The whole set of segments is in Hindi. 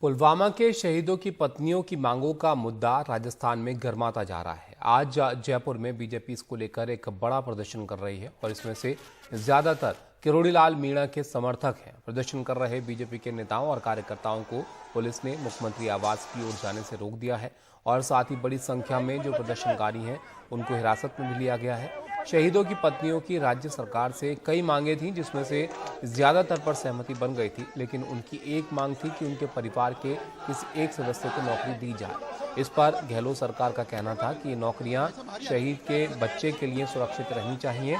पुलवामा के शहीदों की पत्नियों की मांगों का मुद्दा राजस्थान में गर्माता जा रहा है। आज जयपुर में बीजेपी इसको लेकर एक बड़ा प्रदर्शन कर रही है और इसमें से ज्यादातर किरोड़ी लाल मीणा के समर्थक हैं। प्रदर्शन कर रहे बीजेपी के नेताओं और कार्यकर्ताओं को पुलिस ने मुख्यमंत्री आवास की ओर जाने से रोक दिया है और साथ ही बड़ी संख्या में जो प्रदर्शनकारी हैं उनको हिरासत में भी लिया गया है। शहीदों की पत्नियों की राज्य सरकार से कई मांगे थीं, जिसमें से ज्यादातर पर सहमति बन गई थी, लेकिन उनकी एक मांग थी कि उनके परिवार के किसी एक सदस्य को नौकरी दी जाए। इस पर गहलोत सरकार का कहना था कि ये नौकरियां शहीद के बच्चे के लिए सुरक्षित रहनी चाहिए,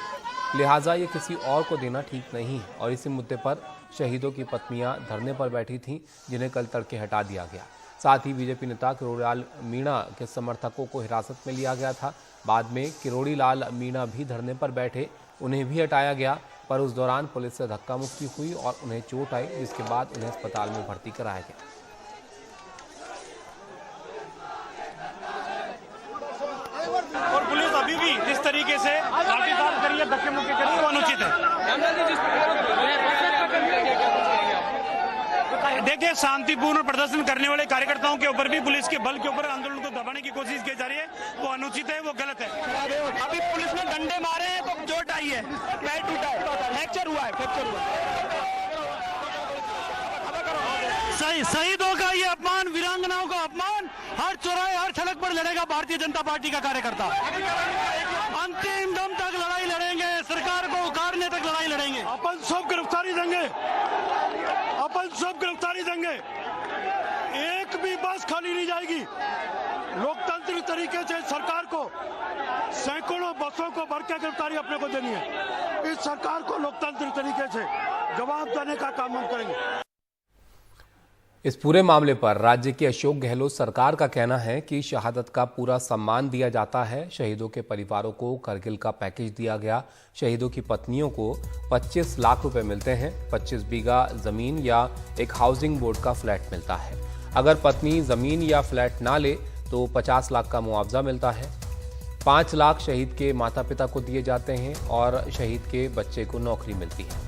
लिहाजा ये किसी और को देना ठीक नहीं है। और इसी मुद्दे पर शहीदों की पत्नियां धरने पर बैठी थीं, जिन्हें कल तड़के हटा दिया गया। साथ ही बीजेपी नेता किरोड़ी लाल मीणा के समर्थकों को हिरासत में लिया गया था। बाद में किरोड़ी लाल मीणा भी धरने पर बैठे, उन्हें भी हटाया गया, पर उस दौरान पुलिस से धक्का मुक्की हुई और उन्हें चोट आई, जिसके बाद उन्हें अस्पताल में भर्ती कराया गया। और पुलिस अभी भी जिस तरीके से लाठीचार्ज करी है, धक्के मुक्के करी है, वो अनुचित है। देखिए, शांतिपूर्ण प्रदर्शन करने वाले कार्यकर्ताओं के ऊपर भी पुलिस के बल के ऊपर आंदोलन को दबाने की कोशिश की जा रही है, वो अनुचित है, वो गलत है। अभी पुलिस ने डंडे मारे हैं तो चोट आई है, पैर टूटा है, फ्रैक्चर हुआ है। शहीदों का ये अपमान, वीरांगनाओं का अपमान हर चौराहे हर सड़क पर लड़ेगा भारतीय जनता पार्टी का कार्यकर्ता। अंतिम दम तक लड़ाई लड़ेंगे, सरकार को उखाड़ने तक लड़ाई लड़ेंगे। अपन सब गिरफ्तारी देंगे, अपन सब गिरफ्तारी देंगे, एक भी बस खाली नहीं जाएगी। लोकतांत्रिक तरीके से सरकार को सैकड़ों बसों को भर के गिरफ्तारी अपने को देनी है। इस सरकार को लोकतांत्रिक तरीके से जवाब देने का काम हम करेंगे। इस पूरे मामले पर राज्य की अशोक गहलोत सरकार का कहना है कि शहादत का पूरा सम्मान दिया जाता है। शहीदों के परिवारों को करगिल का पैकेज दिया गया। शहीदों की पत्नियों को 25 लाख रुपए मिलते हैं। 25 बीघा जमीन या एक हाउसिंग बोर्ड का फ्लैट मिलता है। अगर पत्नी जमीन या फ्लैट ना ले तो 50 लाख का मुआवजा मिलता है। 5 लाख शहीद के माता पिता को दिए जाते हैं और शहीद के बच्चे को नौकरी मिलती है।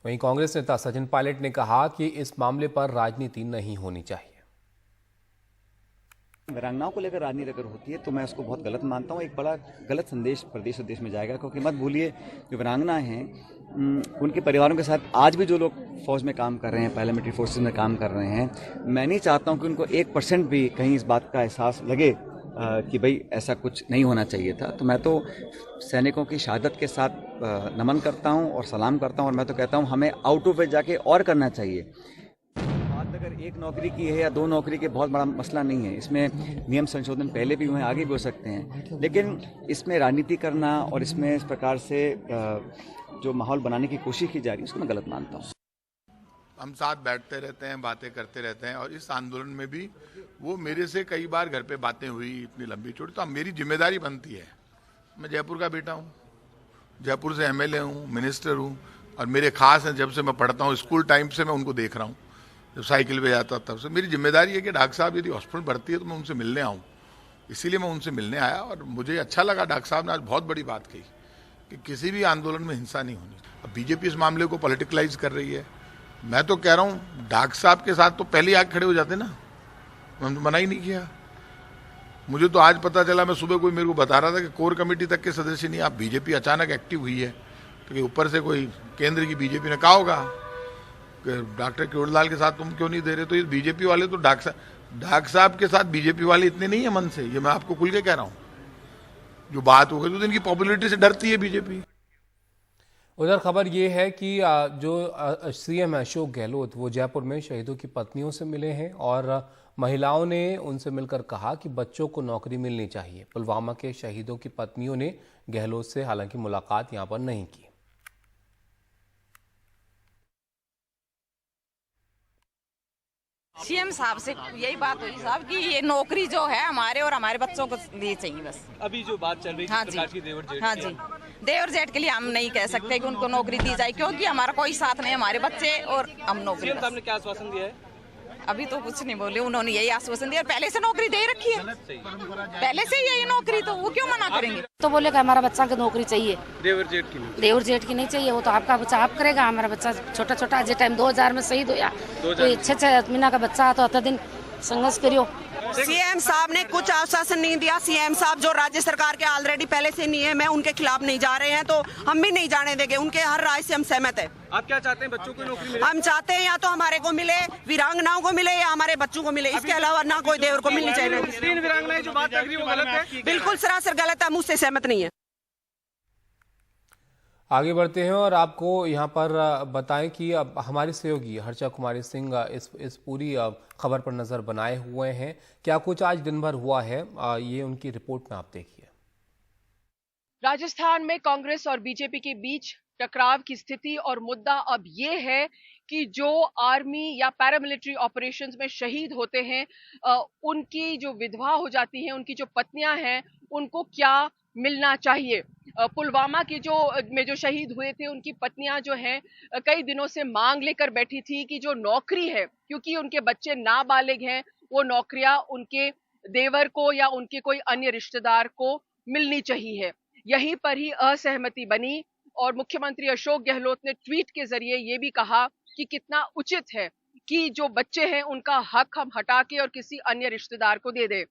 वहीं कांग्रेस नेता सचिन पायलट ने कहा कि इस मामले पर राजनीति नहीं होनी चाहिए। वीरांगनाओं को लेकर राजनीति अगर होती है तो मैं उसको बहुत गलत मानता हूँ। एक बड़ा गलत संदेश प्रदेश और देश में जाएगा, क्योंकि मत भूलिए जो वीरांगना हैं उनके परिवारों के साथ आज भी जो लोग फौज में काम कर रहे हैं, पैरामिलिट्री फोर्सेज में काम कर रहे हैं, मैं नहीं चाहता हूँ कि उनको 1% भी कहीं इस बात का एहसास लगे कि भाई ऐसा कुछ नहीं होना चाहिए था। तो मैं तो सैनिकों की शहादत के साथ नमन करता हूं और सलाम करता हूं, और मैं तो कहता हूं हमें आउट ऑफ इट जाके और करना चाहिए। बात अगर एक नौकरी की है या 2 नौकरी के बहुत बड़ा मसला नहीं है। इसमें नियम संशोधन पहले भी हुए हैं, आगे भी हो सकते हैं, लेकिन इसमें राजनीति करना और इसमें इस प्रकार से जो माहौल बनाने की कोशिश की जा रही है उसको मैं गलत मानता हूँ। हम साथ बैठते रहते हैं, बातें करते रहते हैं, और इस आंदोलन में भी वो मेरे से कई बार घर पे बातें हुई इतनी लंबी चौड़ी, तो अब मेरी जिम्मेदारी बनती है। मैं जयपुर का बेटा हूँ, जयपुर से एमएलए हूँ, मिनिस्टर हूँ, और मेरे खास हैं जब से मैं पढ़ता हूँ, स्कूल टाइम से मैं उनको देख रहा हूँ, जब साइकिल पे जाता तब से मेरी जिम्मेदारी है कि डॉक्टर साहब यदि हॉस्पिटल भर्ती है तो मैं उनसे मिलने आऊँ। इसीलिए मैं उनसे मिलने आया और मुझे अच्छा लगा। डॉक्टर साहब ने आज बहुत बड़ी बात कही कि किसी भी आंदोलन में हिंसा नहीं होनी। अब बीजेपी इस मामले को पॉलिटिकलाइज कर रही है। मैं तो कह रहा हूँ डॉक्टर साहब के साथ तो पहले आके खड़े हो जाते ना, मैंने तो मना ही नहीं किया। मुझे तो आज पता चला, मैं सुबह कोई मेरे को बता रहा था कि कोर कमेटी तक के सदस्य नहीं। आप बीजेपी अचानक एक्टिव हुई है तो ऊपर से कोई केंद्र की बीजेपी ने कहा होगा कि डॉक्टर किरोड़ी लाल के साथ तुम क्यों नहीं दे रहे। तो ये बीजेपी वाले तो डॉक्टर साहब के साथ बीजेपी वाले इतने नहीं है मन से, ये मैं आपको खुल के कह रहा हूँ। जो बात हो गई तो इनकी पॉपुलरिटी से डरती है बीजेपी। उधर खबर ये है कि जो सीएम अशोक गहलोत वो जयपुर में शहीदों की पत्नियों से मिले हैं और महिलाओं ने उनसे मिलकर कहा कि बच्चों को नौकरी मिलनी चाहिए। पुलवामा के शहीदों की पत्नियों ने गहलोत से हालांकि मुलाकात यहां पर नहीं की। सीएम साहब से यही बात हुई साहब कि ये नौकरी जो है हमारे और हमारे बच्चों को लिए चाहिए बस। अभी जो बात चल रही है, हाँ जी, हाँ जी, देवर जेठ के लिए हम नहीं कह सकते कि उनको नौकरी दी जाए, क्योंकि हमारा कोई साथ नहीं, हमारे बच्चे और हम नौकरी। सीएम साहब ने क्या आश्वासन दिया है? अभी तो कुछ नहीं बोले, उन्होंने यही आश्वासन दिया, पहले से नौकरी दे रखी है, पहले से यही नौकरी, तो वो क्यों मना करेंगे। तो बोले कि हमारा बच्चा को नौकरी चाहिए, देवर जेठ की नहीं। देवर जेठ की नहीं चाहिए, वो तो आपका बच्चा आप करेगा, हमारा बच्चा छोटा छोटा जिस टाइम 2000 में शहीद होया, तो 6 महीना का बच्चा तो 8 दिन संघर्ष करियो। सीएम साहब ने कुछ आश्वासन नहीं दिया। सीएम साहब जो राज्य सरकार के ऑलरेडी पहले से नहीं है, मैं उनके खिलाफ नहीं जा रहे हैं, तो हम भी नहीं जाने देंगे, उनके हर राय से हम सहमत है। आप क्या चाहते हैं, बच्चों को नौकरी मिले? हम चाहते हैं या तो हमारे को मिले, वीरांगनाओं को मिले, या हमारे बच्चों को मिले, इसके अलावा ना कोई देवर को मिलनी चाहिए। 3 वीरांगनाएं जो बात कर रही है वो गलत है, बिल्कुल सरासर गलत है, हम उससे सहमत नहीं है। आगे बढ़ते हैं और आपको यहाँ पर बताएं कि अब हमारी सहयोगी हर्षा कुमारी सिंह इस पूरी खबर पर नजर बनाए हुए हैं। क्या कुछ आज दिन भर हुआ है, ये उनकी रिपोर्ट में आप देखिए। राजस्थान में कांग्रेस और बीजेपी के बीच टकराव की स्थिति और मुद्दा अब ये है कि जो आर्मी या पैरामिलिट्री ऑपरेशंस में शहीद होते हैं, उनकी जो विधवा हो जाती हैं, उनकी जो पत्नियां हैं, उनको क्या मिलना चाहिए। पुलवामा के जो शहीद हुए थे, उनकी पत्नियां जो हैं कई दिनों से मांग लेकर बैठी थी कि जो नौकरी है, क्योंकि उनके बच्चे नाबालिग हैं, वो नौकरियां उनके देवर को या उनके कोई अन्य रिश्तेदार को मिलनी चाहिए। यहीं पर ही असहमति बनी और मुख्यमंत्री अशोक गहलोत ने ट्वीट के जरिए ये भी कहा कि कितना उचित है कि जो बच्चे हैं उनका हक हम हटा के और किसी अन्य रिश्तेदार को दे दें।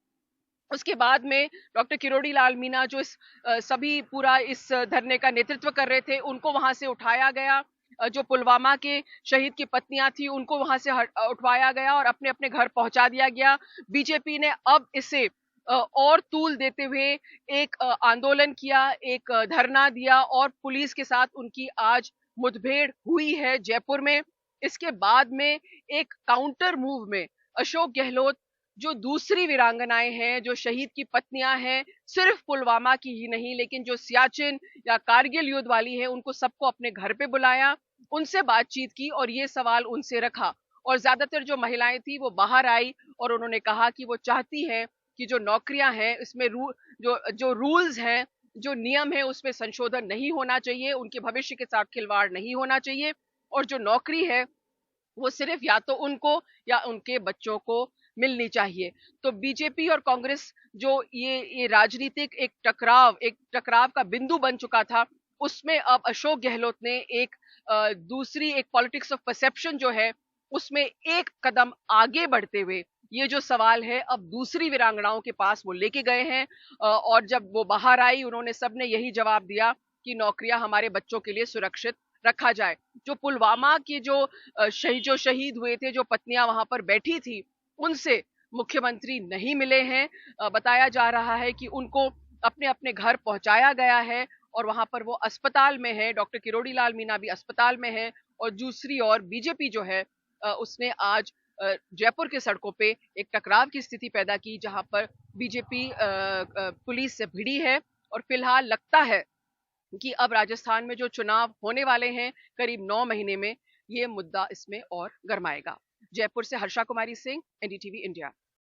उसके बाद में डॉक्टर किरोड़ी लाल मीणा जो सभी पूरा इस धरने का नेतृत्व कर रहे थे, उनको वहां से उठाया गया। जो पुलवामा के शहीद की पत्नियां थी, उनको वहां से उठवाया गया और अपने अपने घर पहुंचा दिया गया। बीजेपी ने अब इसे और तूल देते हुए एक आंदोलन किया, एक धरना दिया और पुलिस के साथ उनकी आज मुठभेड़ हुई है जयपुर में। इसके बाद में एक काउंटर मूव में अशोक गहलोत जो दूसरी वीरांगनाएं हैं, जो शहीद की पत्नियां हैं, सिर्फ पुलवामा की ही नहीं लेकिन जो सियाचिन या कारगिल युद्ध वाली है, उनको सबको अपने घर पे बुलाया, उनसे बातचीत की और ये सवाल उनसे रखा। और ज्यादातर जो महिलाएं थी वो बाहर आई और उन्होंने कहा कि वो चाहती हैं कि जो नौकरियां हैं इसमें जो रूल्स हैं, जो नियम है, उसमें संशोधन नहीं होना चाहिए, उनके भविष्य के साथ खिलवाड़ नहीं होना चाहिए और जो नौकरी है वो सिर्फ या तो उनको या उनके बच्चों को मिलनी चाहिए। तो बीजेपी और कांग्रेस जो ये राजनीतिक एक टकराव का बिंदु बन चुका था, उसमें अब अशोक गहलोत ने एक दूसरी एक पॉलिटिक्स ऑफ परसेप्शन जो है उसमें एक कदम आगे बढ़ते हुए ये जो सवाल है अब दूसरी वीरांगनाओं के पास वो लेके गए हैं। और जब वो बाहर आई, उन्होंने सबने यही जवाब दिया कि नौकरियां हमारे बच्चों के लिए सुरक्षित रखा जाए। जो पुलवामा के जो शहीद हुए थे, जो पत्नियां वहां पर बैठी थी, उनसे मुख्यमंत्री नहीं मिले हैं। बताया जा रहा है कि उनको अपने अपने घर पहुंचाया गया है और वहां पर वो अस्पताल में है। डॉक्टर किरोड़ी लाल मीणा भी अस्पताल में है और दूसरी ओर बीजेपी जो है उसने आज जयपुर के सड़कों पे एक टकराव की स्थिति पैदा की, जहां पर बीजेपी पुलिस से भिड़ी है और फिलहाल लगता है कि अब राजस्थान में जो चुनाव होने वाले हैं करीब 9 महीने में, ये मुद्दा इसमें और गरमाएगा। जयपुर से हर्षा कुमारी सिंह, एनडीटीवी इंडिया।